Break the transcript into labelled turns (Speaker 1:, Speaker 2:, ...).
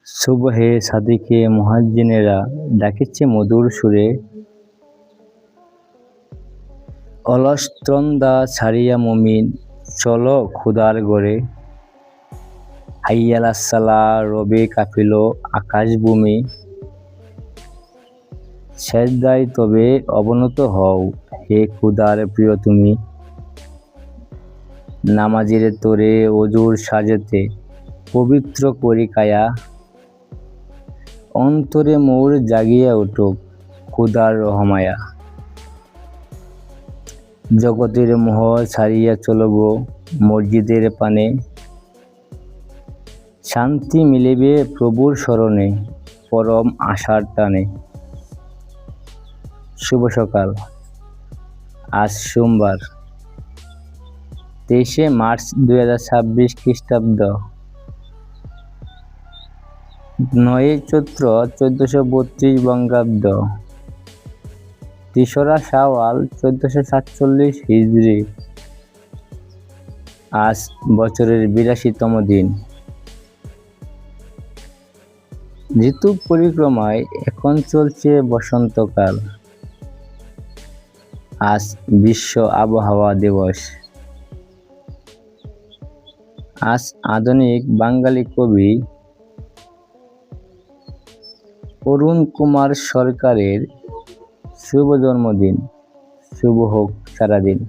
Speaker 1: সুবহে সাদিকে মুয়াজ্জিনেরা ডাকিচ্ছে মধুর সুরে, অলস ত্রন্দা ছাড়িয়া মুমিন চলো খোদার গড়ে। হাইয়া আলাস সালাহ রবে কাঁপিল আকাশ ভূমি, সেজদায় তবে অবনত হও হে খোদার প্রিয় তুমি। নামাজের তোরে ওজুর সাজেতে পবিত্র করি কায়া, অন্তরে মোর জাগিয়া উঠুক খোদার রহমায়া। জগতের মোহ ছাড়িয়া চলব মসজিদের পানে, শান্তি মিলিবে প্রভুর স্মরণে পরম আশার টানে। শুভ সকাল। আজ সোমবার 23শে মার্চ 2026 খ্রিস্টাব্দ, 9ই চৈত্র 1432 বঙ্গাব্দ, 3রা শাওয়াল 1447 হিজরি। আজ বছরের 82তম দিন। ঋতু পরিক্রমায় এখন চলছে বসন্তকাল। আজ বিশ্ব আবহাওয়া দিবস। আজ আধুনিক বাঙালি কবি অরুণ কুমার সরকারের শুভ জন্মদিন। শুভ হোক সারাদিন।